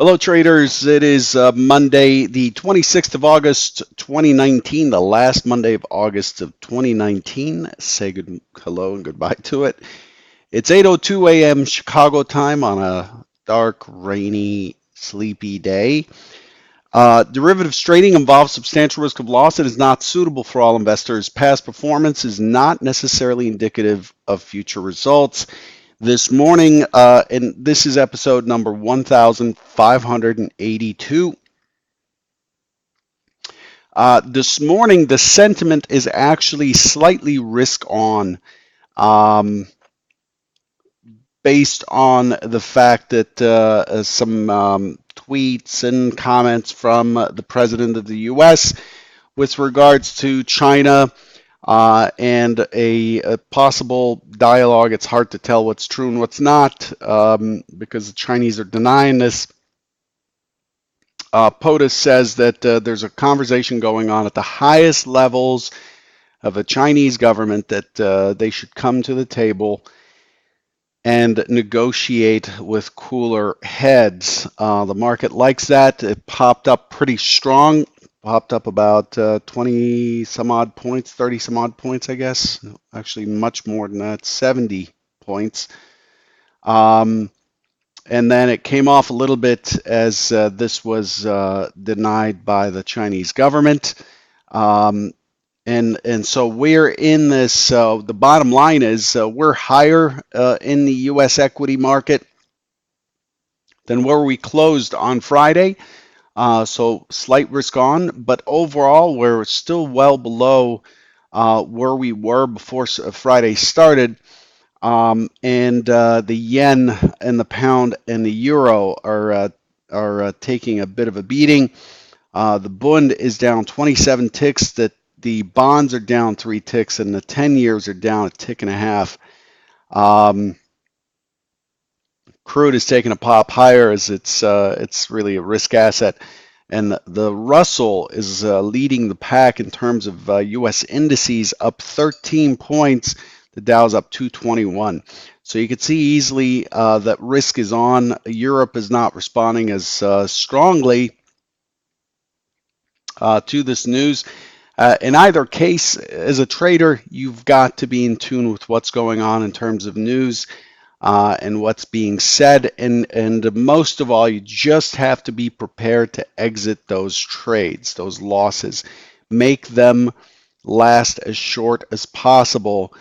Hello, traders. It is Monday, the 26th of August, 2019, the last Monday of August of 2019. Say good hello and goodbye to it. It's 8:02 a.m. Chicago time on a dark, rainy, sleepy day. Derivatives trading involves substantial risk of loss. It is not suitable for all investors. Past performance is not necessarily indicative of future results. This morning, and this is episode number 1582. This morning, the sentiment is actually slightly risk on, um, based on the fact that some tweets and comments from the president of the U.S. with regards to China and a possible dialogue. It's hard to tell what's true and what's not because the Chinese are denying this. POTUS says that there's a conversation going on at the highest levels of the Chinese government that they should come to the table and negotiate with cooler heads. The market likes that. It popped up pretty strong, popped up about 20 some odd points, 30 some odd points, I guess. Actually, much more than that, 70 points. And then it came off a little bit as this was denied by the Chinese government. Um, and so we're in this. The bottom line is we're higher in the U.S. equity market than where we closed on Friday. So slight risk on, but overall we're still well below where we were before Friday started. And the yen and the pound and the euro are taking a bit of a beating. The Bund is down 27 ticks. The bonds are down 3 ticks, and the 10 years are down a tick and a half. Crude is taking a pop higher as it's really a risk asset. And the Russell is leading the pack in terms of U.S. indices, up 13 points. The Dow's up 221. So you can see easily that risk is on. Europe is not responding as strongly to this news. In either case, as a trader, you've got to be in tune with what's going on in terms of news and what's being said. And most of all, you just have to be prepared to exit those trades, those losses. Make them last as short as possible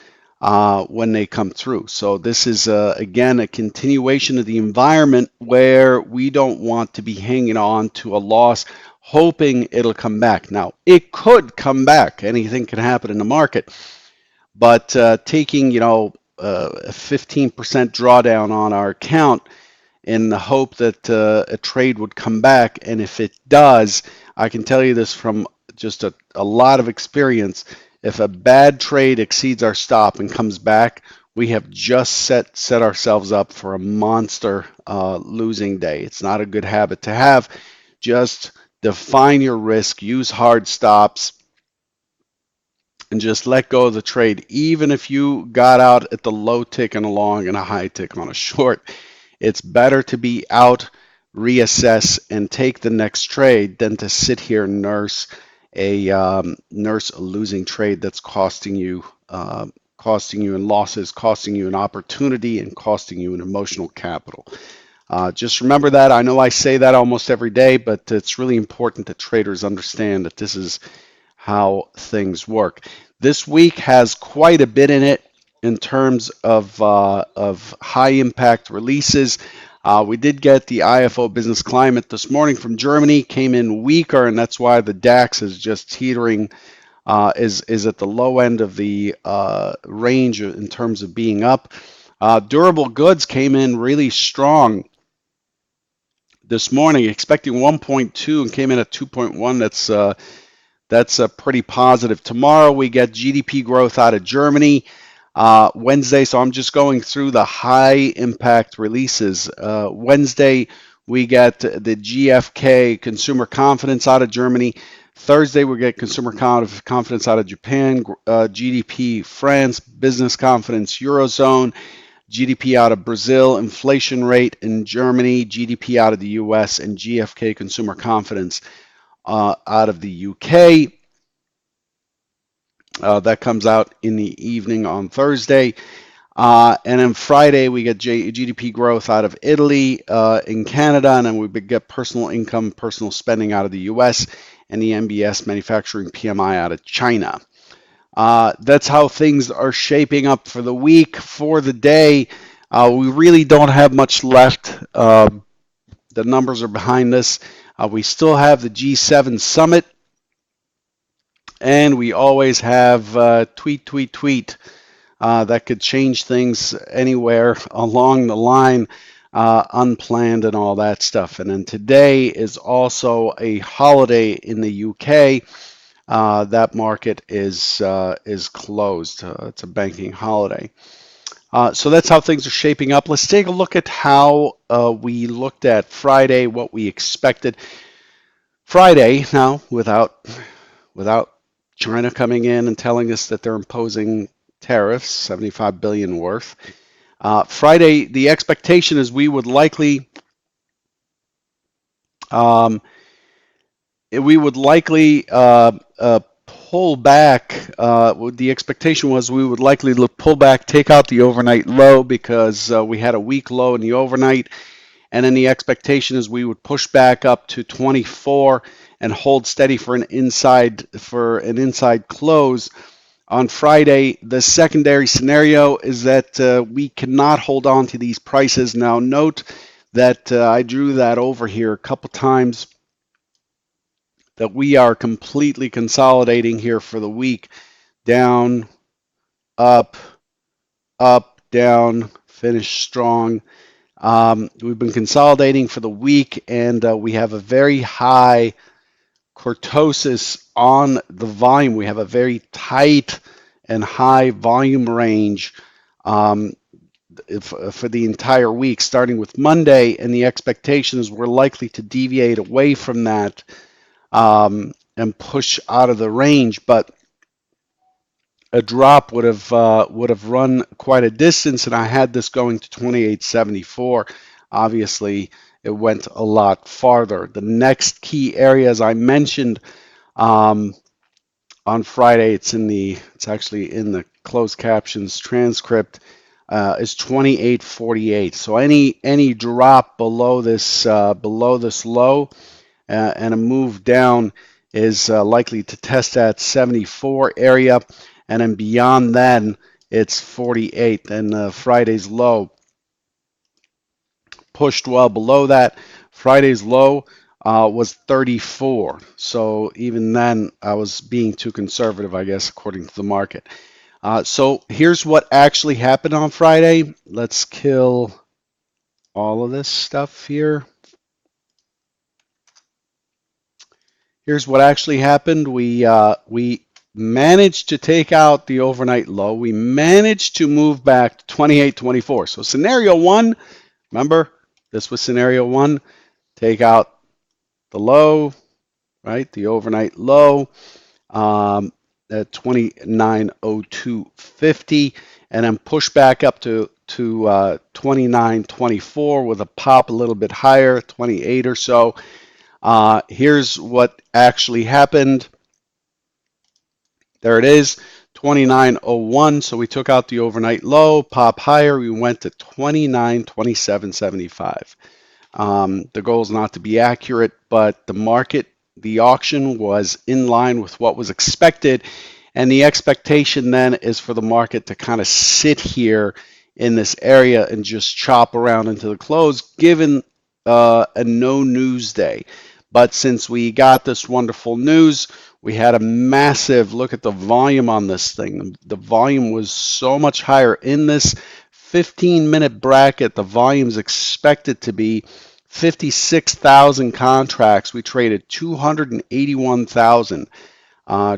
when they come through. So this is, again, a continuation of the environment where we don't want to be hanging on to a loss, hoping it'll come back. Now, it could come back. Anything can happen in the market. But taking, a 15% drawdown on our account in the hope that a trade would come back. And if it does, I can tell you this from just a lot of experience. If a bad trade exceeds our stop and comes back, we have just set ourselves up for a monster losing day. It's not a good habit to have. Just define your risk, use hard stops, and just let go of the trade. Even if you got out at the low tick on a long and a high tick on a short, it's better to be out, reassess, and take the next trade than to sit here and nurse a losing trade that's costing you in losses, costing you an opportunity, and costing you an emotional capital. Just remember that. I know I say that almost every day, but it's really important that traders understand that this is how things work. This week has quite a bit in it in terms of high impact releases. We did get the IFO business climate this morning from Germany, came in weaker, and that's why the DAX is just teetering, is at the low end of the range in terms of being up. Durable goods came in really strong this morning, expecting 1.2 and came in at 2.1. That's pretty positive. Tomorrow we get GDP growth out of Germany. Wednesday, so I'm just going through the high impact releases. Wednesday we get the GfK consumer confidence out of Germany. Thursday we get consumer confidence out of Japan, GDP France, business confidence Eurozone. GDP out of Brazil, inflation rate in Germany, GDP out of the US, and GFK consumer confidence out of the UK. That comes out in the evening on Thursday. And then Friday, we get GDP growth out of Italy, in Canada, and then we get personal income, personal spending out of the US, and the MBS manufacturing PMI out of China. That's how things are shaping up for the week. For the day, we really don't have much left. The numbers are behind us. We still have the G7 summit, and we always have tweet that could change things anywhere along the line, unplanned and all that stuff. And then today is also a holiday in the UK. That market is closed. It's a banking holiday. So that's how things are shaping up. Let's take a look at how we looked at Friday, what we expected. Friday, now without China coming in and telling us that they're imposing tariffs, 75 billion worth. Friday, the expectation is we would likely um, pull back. The expectation was we would likely pull back, take out the overnight low because we had a weak low in the overnight, and then the expectation is we would push back up to 24 and hold steady for an inside close on Friday. The secondary scenario is that we cannot hold on to these prices. Now, note that I drew that over here a couple times, that we are completely consolidating here for the week. Down, up, up, down, finish strong. We've been consolidating for the week, and we have a very high kurtosis on the volume. We have a very tight and high volume range for the entire week, starting with Monday, and the expectation is we're likely to deviate away from that and push out of the range, but a drop would have run quite a distance, and I had this going to 28.74. Obviously, it went a lot farther. The next key area, as I mentioned on Friday, it's actually in the closed captions transcript, is 28.48. So any drop below this low and a move down is likely to test that 74 area, and then beyond then it's 48. And Friday's low pushed well below that. Friday's low was 34. So even then, I was being too conservative, I guess, according to the market. So here's what actually happened on Friday. Let's kill all of this stuff here. Here's what actually happened. We managed to take out the overnight low. We managed to move back to 28.24. So scenario one, remember, this was scenario one. Take out the low, right? The overnight low at 29.0250, and then push back up to 29.24 with a pop a little bit higher, 28 or so. Here's what actually happened. There it is, 29.01. So we took out the overnight low, pop higher. We went to 29.2775. The goal is not to be accurate, but the auction was in line with what was expected. And the expectation then is for the market to kind of sit here in this area and just chop around into the close, given a no news day. But since we got this wonderful news, we had a massive look at the volume on this thing. The volume was so much higher in this 15-minute bracket. The volume is expected to be 56,000 contracts. We traded 281,000,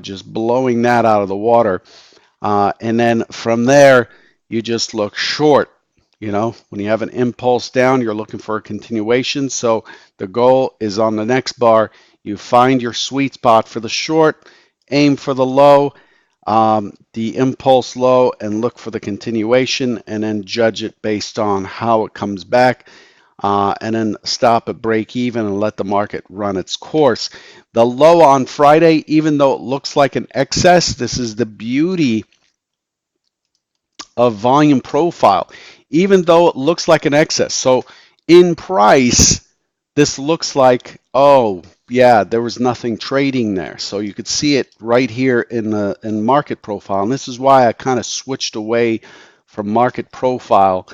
just blowing that out of the water. And then from there, you just look short. You know, when you have an impulse down, you're looking for a continuation. So the goal is on the next bar. You find your sweet spot for the short, aim for the low. the impulse low and look for the continuation, and then judge it based on how it comes back, and then stop at break even and let the market run its course. The low on Friday, even though it looks like an excess, this is the beauty of volume profile, even though it looks like an excess. So in price, this looks like, oh, yeah, there was nothing trading there. So you could see it right here in the market profile. And this is why I kind of switched away from market profile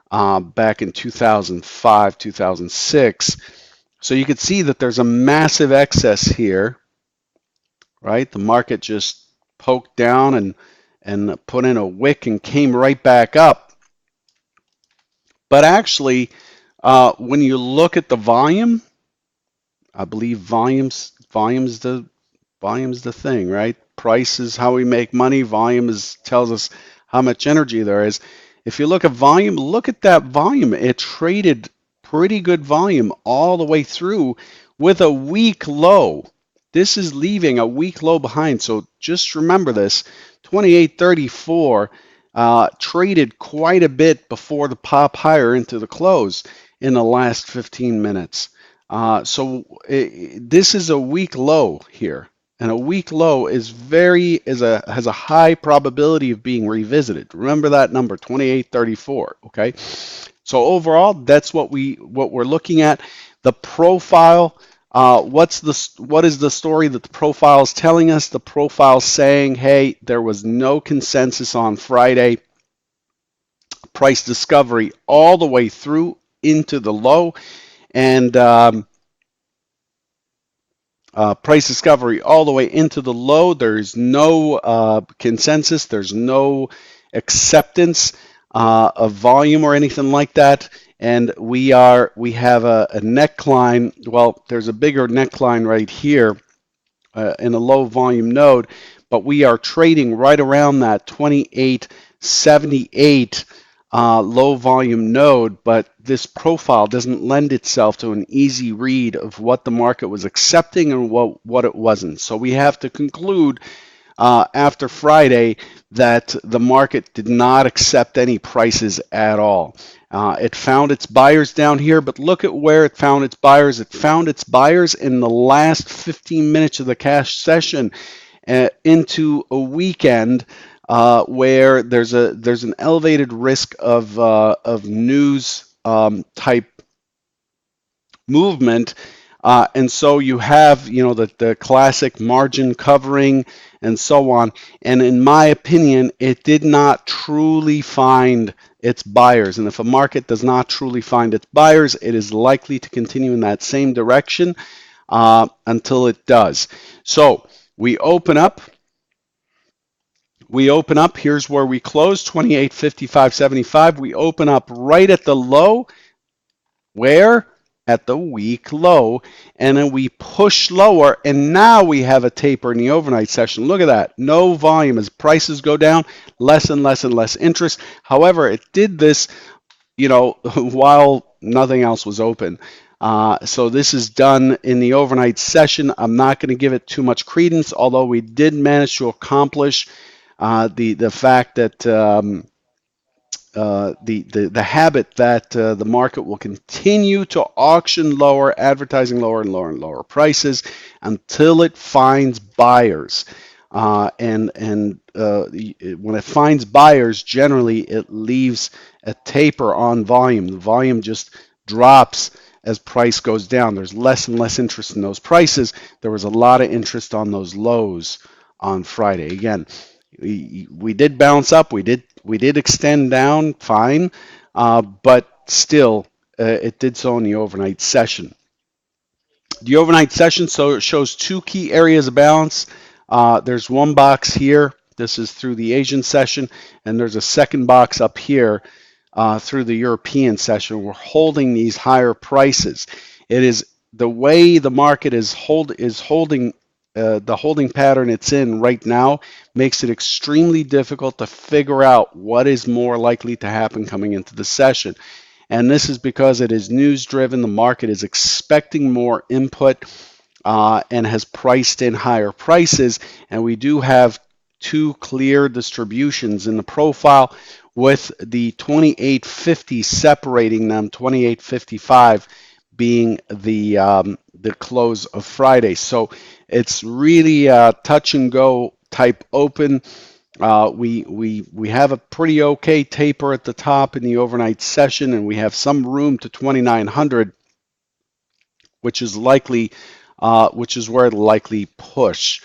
back in 2005, 2006. So you could see that there's a massive excess here, right? The market just poked down and put in a wick and came right back up. But actually, when you look at the volume, I believe volume's the thing, right? Price is how we make money. Volume is tells us how much energy there is. If you look at volume, look at that volume. It traded pretty good volume all the way through with a weak low. This is leaving a weak low behind. So just remember this. 28.34 traded quite a bit before the pop higher into the close in the last 15 minutes. This is a weak low here, and a weak low has a high probability of being revisited. Remember that number, 2834. Okay, so overall, that's what we're looking at. The profile. What is the story that the profile is telling us? The profile is saying, hey, there was no consensus on Friday. Price discovery all the way through into the low, and price discovery all the way into the low. There's no consensus. There's no acceptance of volume or anything like that. And we have a neckline. Well, there's a bigger neckline right here in a low volume node, but we are trading right around that 28.78 low volume node, but this profile doesn't lend itself to an easy read of what the market was accepting and what it wasn't. So we have to conclude after Friday that the market did not accept any prices at all. It found its buyers down here, but look at where it found its buyers. It found its buyers in the last 15 minutes of the cash session into a weekend where there's an elevated risk of news type movement. And so you have, the classic margin covering and so on. And in my opinion, it did not truly find its buyers. And if a market does not truly find its buyers, it is likely to continue in that same direction until it does. So we open up. Here's where we close, 28.55.75. We open up right at the low. Where? At the week low, and then we push lower, and now we have a taper in the overnight session. Look at that. No volume. As prices go down, less and less and less interest. However, it did this, while nothing else was open. So this is done in the overnight session. I'm not going to give it too much credence, although we did manage to accomplish the fact that the habit that the market will continue to auction lower, advertising lower and lower and lower prices until it finds buyers. And when it finds buyers, generally it leaves a taper on volume. The volume just drops as price goes down. There's less and less interest in those prices. There was a lot of interest on those lows on Friday. Again, we did bounce up. We did extend down, fine, but still, it did so in the overnight session. The overnight session shows two key areas of balance. There's one box here. This is through the Asian session, and there's a second box up here through the European session. We're holding these higher prices. It is the way the market is holding. The holding pattern it's in right now makes it extremely difficult to figure out what is more likely to happen coming into the session. And this is because it is news driven. The market is expecting more input and has priced in higher prices. And we do have two clear distributions in the profile with the 2850 separating them, 2855 being the close of Friday. So it's really a touch and go type open. We have a pretty okay taper at the top in the overnight session, and we have some room to 2900, which is likely, which is where it'll likely push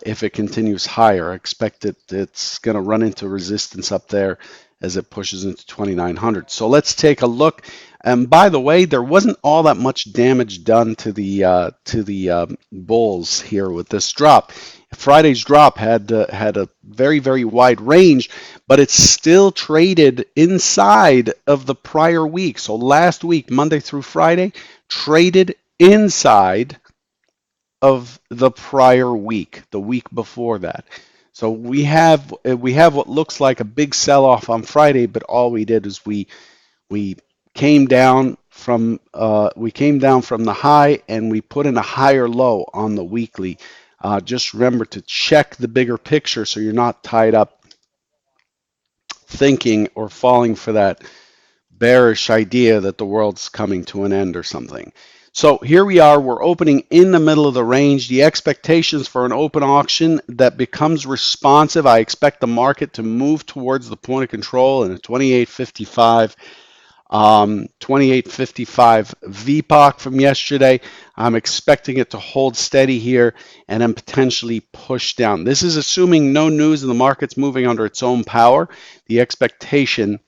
if it continues higher. I expect it's going to run into resistance up there as it pushes into 2900. So let's take a look. And by the way, there wasn't all that much damage done to the bulls here with this drop. Friday's drop had a very wide range, but it's still traded inside of the prior week. So last week, Monday through Friday, traded inside of the prior week, the week before that. So we have what looks like a big sell-off on Friday, but all we did is we came down from the high and we put in a higher low on the weekly. Just remember to check the bigger picture so you're not tied up thinking or falling for that bearish idea that the world's coming to an end or something. So here we are, we're opening in the middle of the range. The expectations for an open auction that becomes responsive, I expect the market to move towards the point of control in a 28.55. 28.55 VPOC from yesterday. I'm expecting it to hold steady here and then potentially push down. This is assuming no news and the market's moving under its own power. The expectation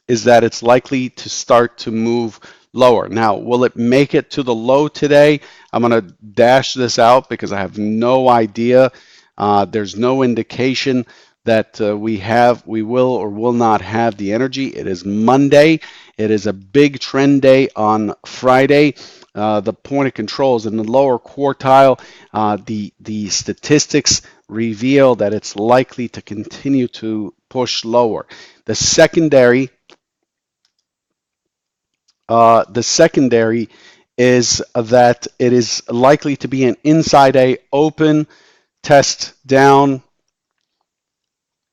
is that it's likely to start to move lower. Now, will it make it to the low today? I'm going to dash this out because I have no idea. There's no indication that we will or will not have the energy. It is Monday. It is a big trend day on Friday. The point of control is in the lower quartile. The statistics reveal that it's likely to continue to push lower. The secondary the secondary is that it is likely to be an inside A open, test down,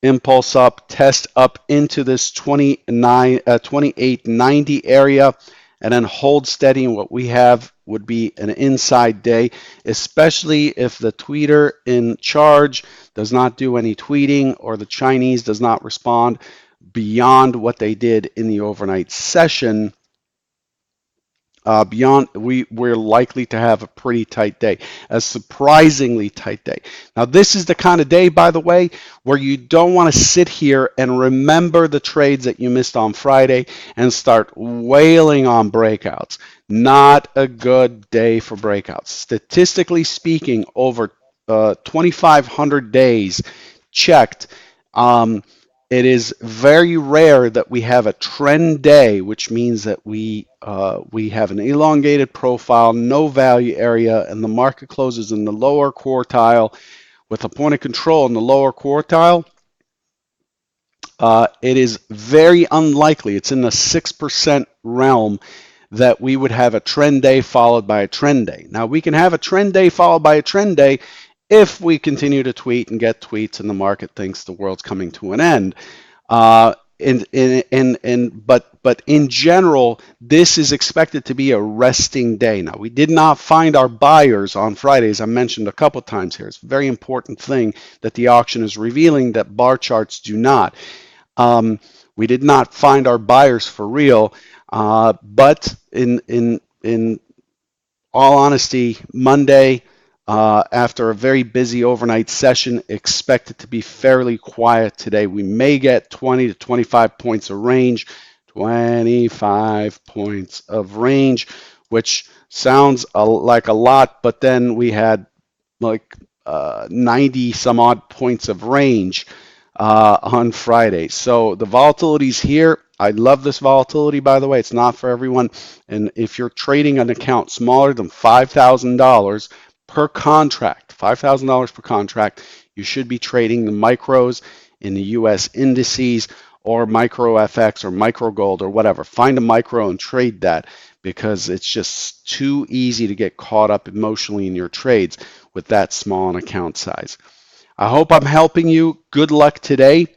impulse up, test up into this 2890 area, and then hold steady. And what we have would be an inside day, especially if the tweeter in charge does not do any tweeting or the Chinese does not respond beyond what they did in the overnight session. We're likely to have a pretty tight day, a surprisingly tight day. Now, this is the kind of day, by the way, where you don't want to sit here and remember the trades that you missed on Friday and start wailing on breakouts. Not a good day for breakouts. Statistically speaking, over 2,500 days checked, it is very rare that we have a trend day, which means that we have an elongated profile, no value area, and the market closes in the lower quartile with a point of control in the lower quartile. It is very unlikely, it's in the 6% realm, that we would have a trend day followed by a trend day. Now, we can have a trend day followed by a trend day if we continue to tweet and get tweets and the market thinks the world's coming to an end. But in general, this is expected to be a resting day. Now, we did not find our buyers on Friday, as I mentioned a couple times here. It's a very important thing that the auction is revealing that bar charts do not. We did not find our buyers for real, but in all honesty, Monday, after a very busy overnight session, expect it to be fairly quiet today. We may get 20 to 25 points of range, 25 points of range, which sounds like a lot, but then we had like 90 some odd points of range on Friday. So the volatility's here. I love this volatility, by the way. It's not for everyone. And if you're trading an account smaller than $5,000 per contract, $5,000 per contract, you should be trading the micros in the US indices or micro FX or micro gold or whatever. Find a micro and trade that because it's just too easy to get caught up emotionally in your trades with that small an account size. I hope I'm helping you. Good luck today.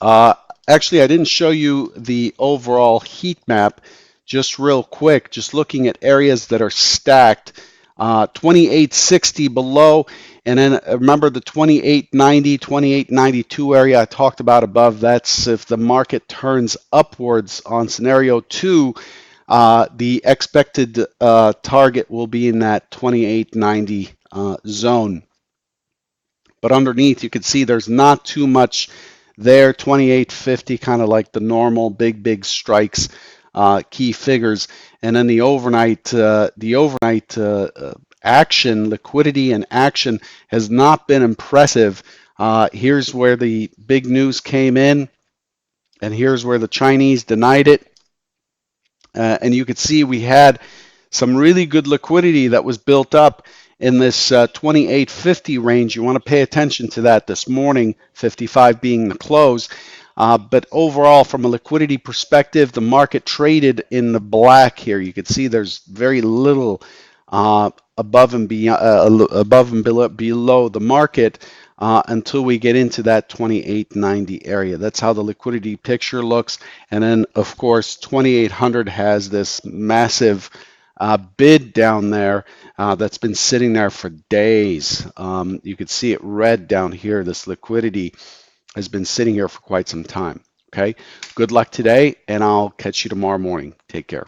Uh, Actually, I didn't show you the overall heat map. Just real quick, just looking at areas that are stacked, 2860 below, and then remember the 2890, 2892 area I talked about above. That's if the market turns upwards on scenario two, the expected target will be in that 2890 zone. But underneath, you can see there's not too much there. 2850, kind of like the normal big strikes, key figures, and then the overnight action, liquidity and action has not been impressive. Here's where the big news came in, and here's where the Chinese denied it. And you could see we had some really good liquidity that was built up in this 2850 range. You want to pay attention to that this morning, 55 being the close. But overall, from a liquidity perspective, the market traded in the black here. You can see there's very little above and below the market until we get into that 2890 area. That's how the liquidity picture looks. And then, of course, 2800 has this massive bid down there that's been sitting there for days. You can see it red down here. This liquidity has been sitting here for quite some time. Okay. Good luck today, and I'll catch you tomorrow morning. Take care.